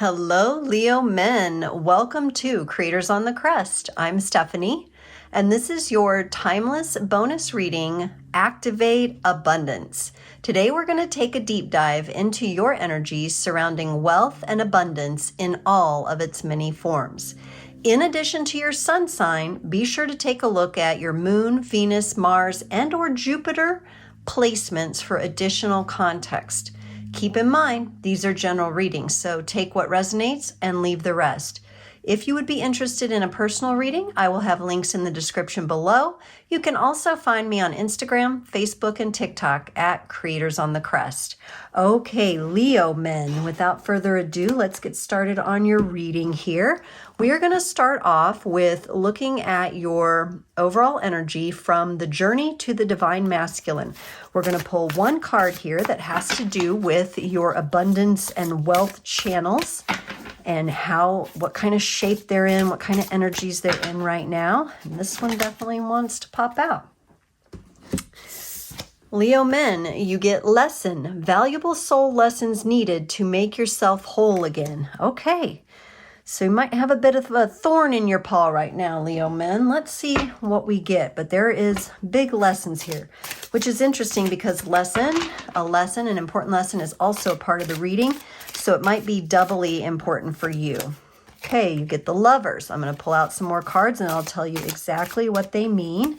Hello, Leo men. Welcome to Creators on the Crest. I'm Stephanie, and this is your timeless bonus reading, Activate Abundance. Today, we're going to take a deep dive into your energies surrounding wealth and abundance in all of its many forms. In addition to your sun sign, be sure to take a look at your moon, Venus, Mars, and or Jupiter placements for additional context. Keep in mind, these are general readings, so take what resonates and leave the rest. If you would be interested in a personal reading, I will have links in the description below. You can also find me on Instagram, Facebook, and TikTok at Creators on the Crest. Okay, Leo men, without further ado, let's get started on your reading here. We are going to start off with looking at your overall energy from the journey to the divine masculine. We're going to pull one card here that has to do with your abundance and wealth channels and what kind of shape they're in, what kind of energies they're in right now. And this one definitely wants to pop out. Leo men, you get lesson, valuable soul lessons needed to make yourself whole again. Okay. So you might have a bit of a thorn in your paw right now, Leo men. Let's see what we get. But there is big lessons here, which is interesting because an important lesson is also part of the reading. So it might be doubly important for you. Okay, you get the Lovers. I'm going to pull out some more cards and I'll tell you exactly what they mean.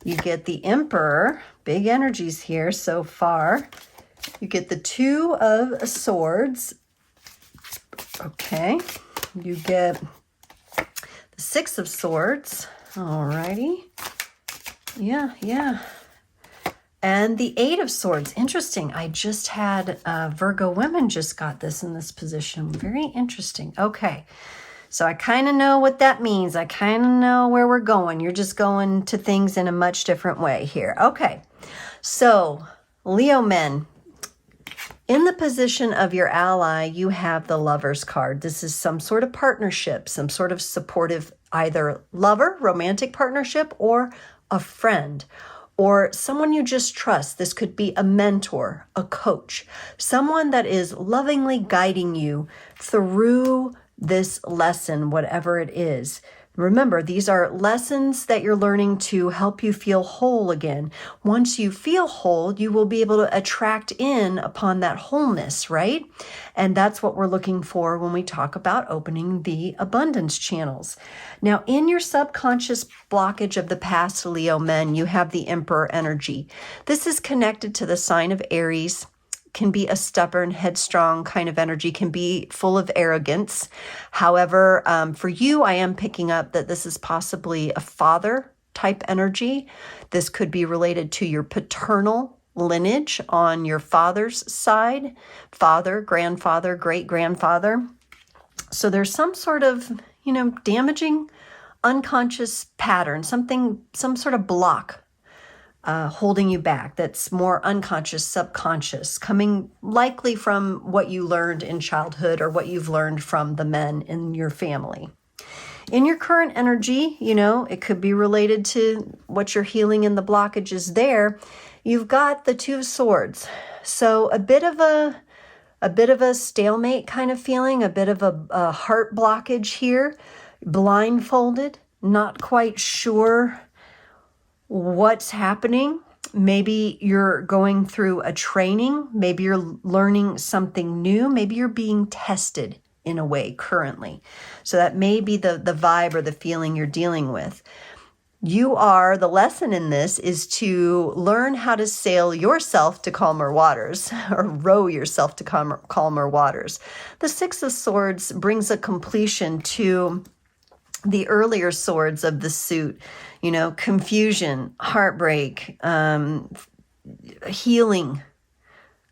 You get the Emperor. Big energies here so far. You get the Two of Swords. Okay. You get the Six of Swords. Alrighty. Yeah. And the Eight of Swords. Interesting. I just had Virgo women just got this in this position. Very interesting. Okay. So I kind of know what that means. I kind of know where we're going. You're just going to things in a much different way here. Okay. So Leo men, in the position of your ally, you have the Lovers card. This is some sort of partnership, some sort of supportive, either lover, romantic partnership, or a friend, or someone you just trust. This could be a mentor, a coach, someone that is lovingly guiding you through this lesson, whatever it is. Remember, these are lessons that you're learning to help you feel whole again. Once you feel whole, you will be able to attract in upon that wholeness, right? And that's what we're looking for when we talk about opening the abundance channels. Now, in your subconscious blockage of the past, Leo men, you have the Emperor energy. This is connected to the sign of Aries. Can be a stubborn, headstrong kind of energy, can be full of arrogance. However, for you, I am picking up that this is possibly a father type energy. This could be related to your paternal lineage on your father's side, father, grandfather, great-grandfather. So there's some sort of, damaging unconscious pattern, some sort of block holding you back that's more unconscious, subconscious, coming likely from what you learned in childhood or what you've learned from the men in your family. In your current energy, it could be related to what you're healing in the blockages there. You've got the Two of Swords. So a bit of a stalemate kind of feeling, a bit of a heart blockage here, blindfolded, not quite sure what's happening. Maybe you're going through a training. Maybe you're learning something new. Maybe you're being tested in a way currently. So that may be the vibe or the feeling you're dealing with. The lesson in this is to learn how to sail yourself to calmer waters or row yourself to calmer waters. The Six of Swords brings a completion to the earlier swords of the suit, confusion, heartbreak, healing,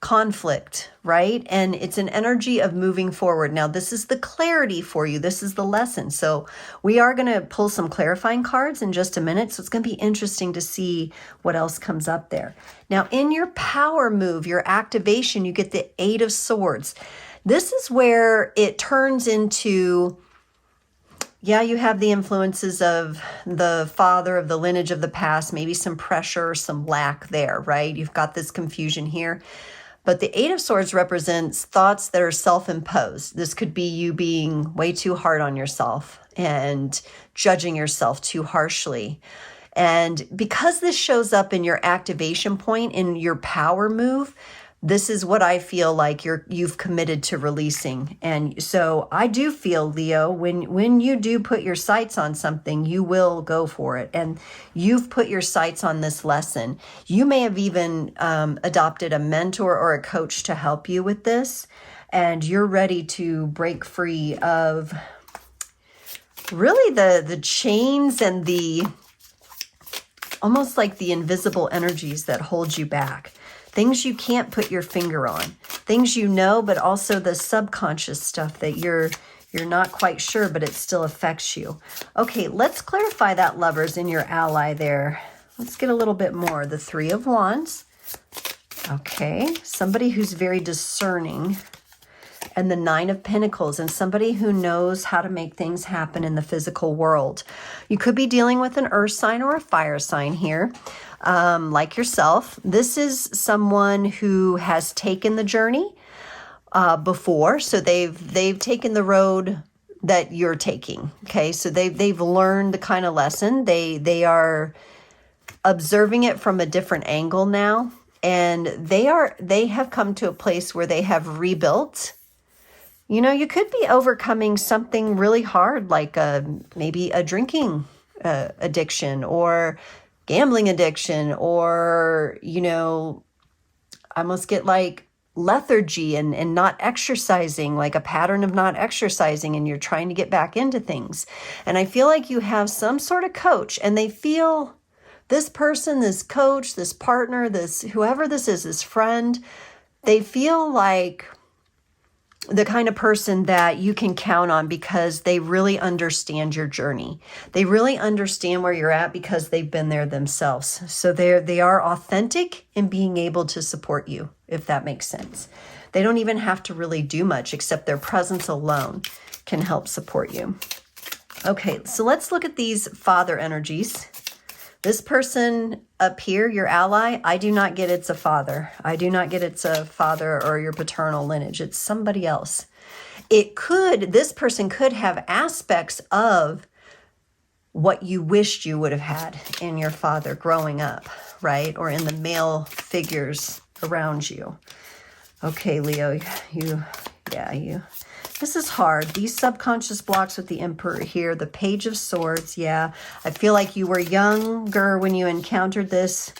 conflict, right? And it's an energy of moving forward. Now, this is the clarity for you. This is the lesson. So we are going to pull some clarifying cards in just a minute. So it's going to be interesting to see what else comes up there. Now, in your power move, your activation, you get the Eight of Swords. This is where it turns into, you have the influences of the father, of the lineage of the past, maybe some pressure, some lack there, right? You've got this confusion here. But the Eight of Swords represents thoughts that are self-imposed. This could be you being way too hard on yourself and judging yourself too harshly. And because this shows up in your activation point, in your power move, this is what I feel like you've committed to releasing. And so I do feel, Leo, when you do put your sights on something, you will go for it. And you've put your sights on this lesson. You may have even adopted a mentor or a coach to help you with this. And you're ready to break free of really the chains and the almost like the invisible energies that hold you back. Things you can't put your finger on, things you know, but also the subconscious stuff that you're not quite sure, but it still affects you. Okay, let's clarify that, lovers, in your ally there. Let's get a little bit more. The Three of Wands. Okay, somebody who's very discerning. And the Nine of Pentacles, and somebody who knows how to make things happen in the physical world. You could be dealing with an earth sign or a fire sign here. Like yourself, this is someone who has taken the journey before, so they've taken the road that you're taking. Okay, so they've learned the kind of lesson. They are observing it from a different angle now, and they have come to a place where they have rebuilt. You know, you could be overcoming something really hard, like maybe a drinking addiction or gambling addiction, or, you know, I almost get like lethargy and not exercising, like a pattern of not exercising, and you're trying to get back into things. And I feel like you have some sort of coach, and they feel this person, this coach, this partner, this whoever this is, this friend, they feel like the kind of person that you can count on because they really understand your journey. They really understand where you're at because they've been there themselves. So they are authentic in being able to support you, if that makes sense. They don't even have to really do much, except their presence alone can help support you. Okay, so let's look at these father energies. This person up here, your ally, I do not get it's a father. I do not get it's a father or your paternal lineage. It's somebody else. This person could have aspects of what you wished you would have had in your father growing up, right? Or in the male figures around you. Okay, Leo, this is hard. These subconscious blocks with the Emperor here, the Page of Swords, yeah. I feel like you were younger when you encountered this.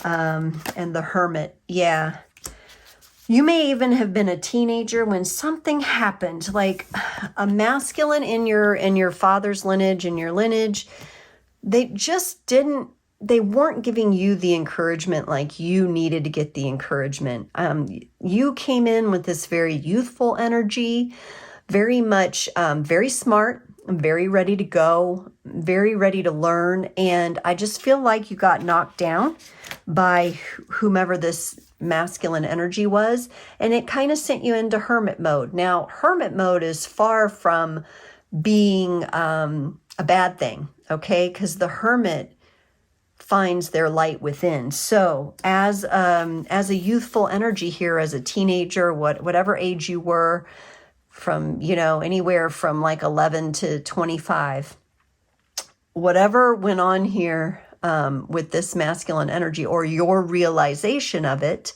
And the Hermit, yeah. You may even have been a teenager when something happened, like a masculine in your father's lineage, in your lineage. They weren't giving you the encouragement like you needed to get the encouragement. You came in with this very youthful energy, very much, very smart, very ready to go, very ready to learn. And I just feel like you got knocked down by whomever this masculine energy was. And it kind of sent you into hermit mode. Now, hermit mode is far from being a bad thing, okay? Because the hermit finds their light within. So as a youthful energy here, as a teenager, whatever age you were, from, you know, anywhere from like 11 to 25, whatever went on here with this masculine energy, or your realization of it,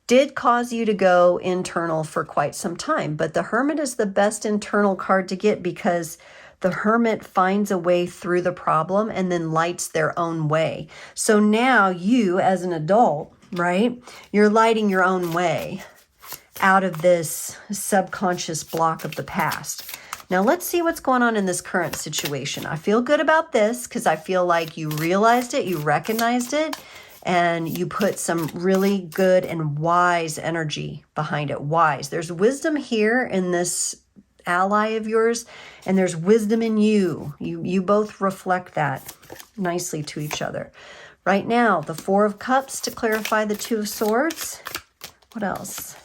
did cause you to go internal for quite some time. But the Hermit is the best internal card to get, because the Hermit finds a way through the problem and then lights their own way. So now you, as an adult, right, you're lighting your own way out of this subconscious block of the past. Now let's see what's going on in this current situation. I feel good about this because I feel like you realized it, you recognized it, and you put some really good and wise energy behind it. Wise. There's wisdom here in this ally of yours, and there's wisdom in you. You both reflect that nicely to each other. Right now, the Four of Cups to clarify the Two of Swords. What else?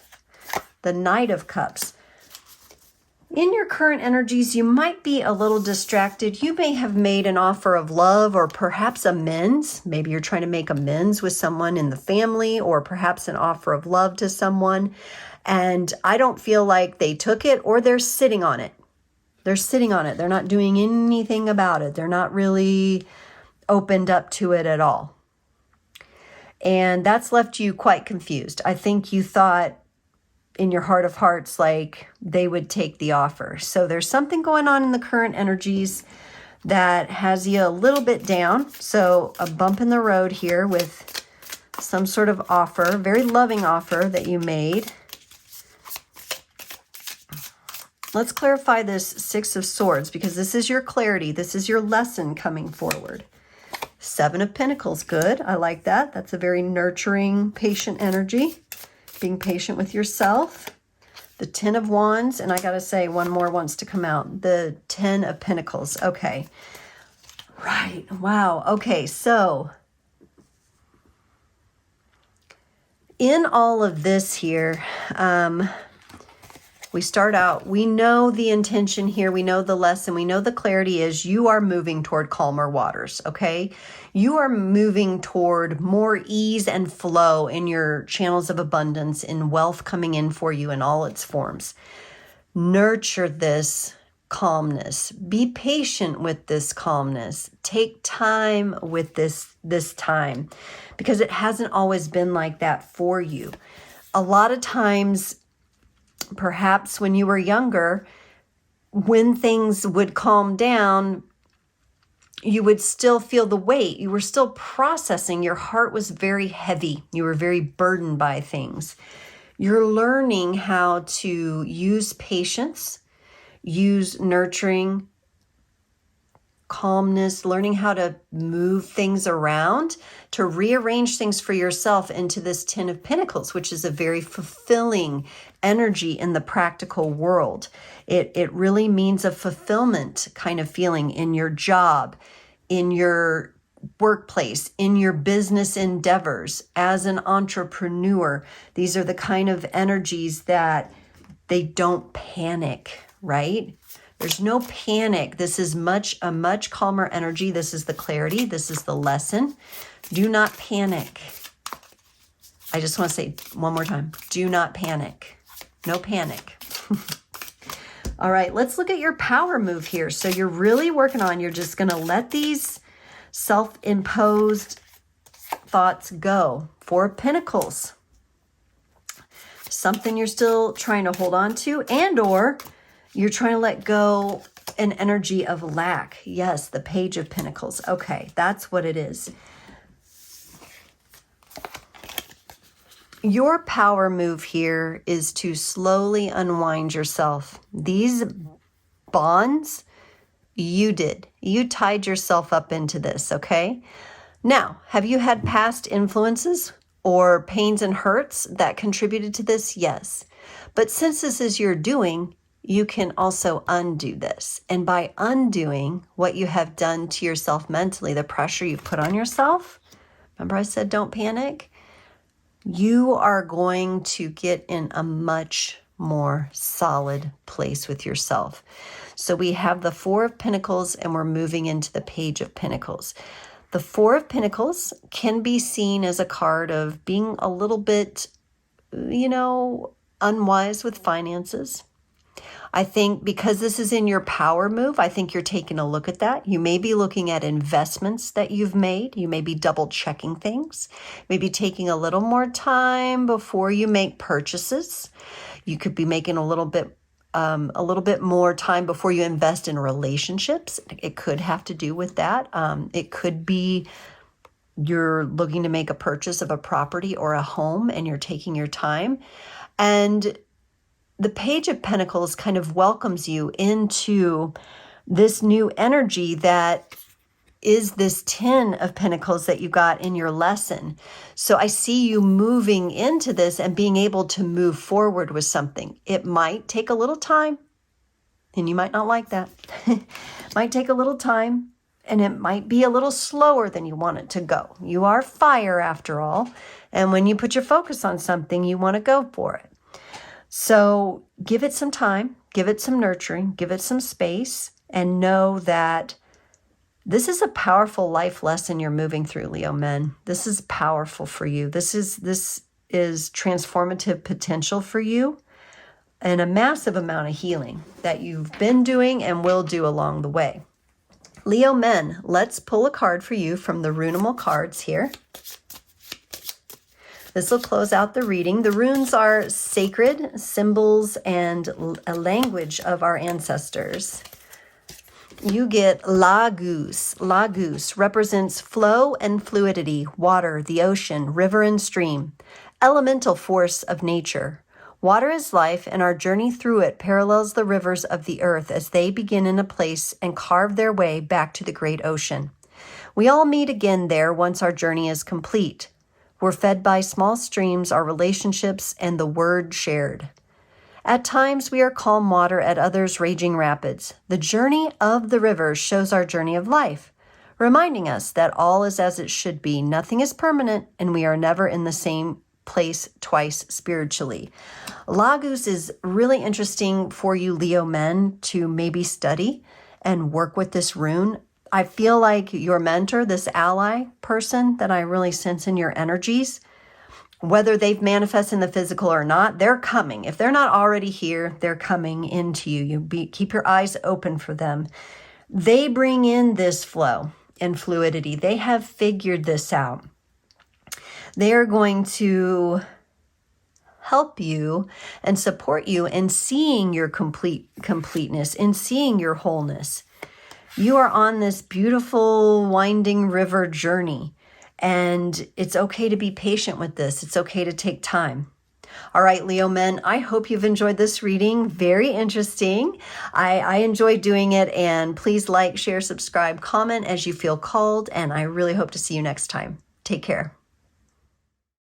The Knight of Cups. In your current energies, you might be a little distracted. You may have made an offer of love or perhaps amends. Maybe you're trying to make amends with someone in the family, or perhaps an offer of love to someone. And I don't feel like they took it, or they're sitting on it. They're sitting on it. They're not doing anything about it. They're not really opened up to it at all. And that's left you quite confused. I think you thought in your heart of hearts, like they would take the offer. So there's something going on in the current energies that has you a little bit down. So a bump in the road here with some sort of offer, very loving offer that you made. Let's clarify this Six of Swords, because this is your clarity. This is your lesson coming forward. Seven of Pentacles, good. I like that. That's a very nurturing, patient energy. Being patient with yourself. The Ten of Wands, and I gotta say one more wants to come out. The Ten of Pentacles, okay. Right, wow, okay, so in all of this here, we start out, we know the intention here, we know the lesson, we know the clarity is you are moving toward calmer waters, okay? You are moving toward more ease and flow in your channels of abundance, in wealth coming in for you in all its forms. Nurture this calmness. Be patient with this calmness. Take time with this time, because it hasn't always been like that for you. A lot of times, perhaps when you were younger, when things would calm down, you would still feel the weight. You were still processing. Your heart was very heavy. You were very burdened by things. You're learning how to use patience, use nurturing, calmness, learning how to move things around, to rearrange things for yourself into this Ten of Pentacles, which is a very fulfilling energy in the practical world. It really means a fulfillment kind of feeling in your job, in your workplace, in your business endeavors, as an entrepreneur. These are the kind of energies that they don't panic, right? There's no panic. This is a much calmer energy. This is the clarity. This is the lesson. Do not panic. I just want to say one more time. Do not panic. No panic. All right, let's look at your power move here. So you're really working on, you're just going to let these self-imposed thoughts go. Four of Pentacles. Something you're still trying to hold on to, and or you're trying to let go an energy of lack. Yes, the Page of Pentacles. Okay, that's what it is. Your power move here is to slowly unwind yourself. These bonds, you did. You tied yourself up into this, okay? Now, have you had past influences or pains and hurts that contributed to this? Yes. But since this is your doing, you can also undo this. And by undoing what you have done to yourself mentally, the pressure you've put on yourself, remember I said don't panic? You are going to get in a much more solid place with yourself. So we have the Four of Pentacles and we're moving into the Page of Pentacles. The Four of Pentacles can be seen as a card of being a little bit, unwise with finances. I think because this is in your power move, I think you're taking a look at that. You may be looking at investments that you've made. You may be double checking things, maybe taking a little more time before you make purchases. You could be making a little bit more time before you invest in relationships. It could have to do with that. It could be you're looking to make a purchase of a property or a home and you're taking your time. And the Page of Pentacles kind of welcomes you into this new energy that is this Ten of Pentacles that you got in your lesson. So I see you moving into this and being able to move forward with something. It might take a little time, and you might not like that. It might take a little time, and it might be a little slower than you want it to go. You are fire after all, and when you put your focus on something, you want to go for it. So give it some time, give it some nurturing, give it some space, and know that this is a powerful life lesson you're moving through, Leo men. This is powerful for you. This is transformative potential for you, and a massive amount of healing that you've been doing and will do along the way. Leo men, let's pull a card for you from the Runamal Cards here. This will close out the reading. The runes are sacred symbols and a language of our ancestors. You get La Goose. La Goose represents flow and fluidity, water, the ocean, river and stream, elemental force of nature. Water is life, and our journey through it parallels the rivers of the earth as they begin in a place and carve their way back to the great ocean. We all meet again there once our journey is complete. We're fed by small streams, our relationships, and the word shared. At times, we are calm water, at others, raging rapids. The journey of the rivers shows our journey of life, reminding us that all is as it should be. Nothing is permanent, and we are never in the same place twice spiritually. Lagos is really interesting for you, Leo men, to maybe study and work with this rune. I feel like your mentor, this ally person that I really sense in your energies, whether they've manifested in the physical or not, they're coming. If they're not already here, they're coming into you. Keep your eyes open for them. They bring in this flow and fluidity. They have figured this out. They are going to help you and support you in seeing your completeness, in seeing your wholeness. You are on this beautiful winding river journey, and it's okay to be patient with this. It's okay to take time. All right, Leo men, I hope you've enjoyed this reading. Very interesting. I enjoyed doing it, and please like, share, subscribe, comment as you feel called, and I really hope to see you next time. Take care.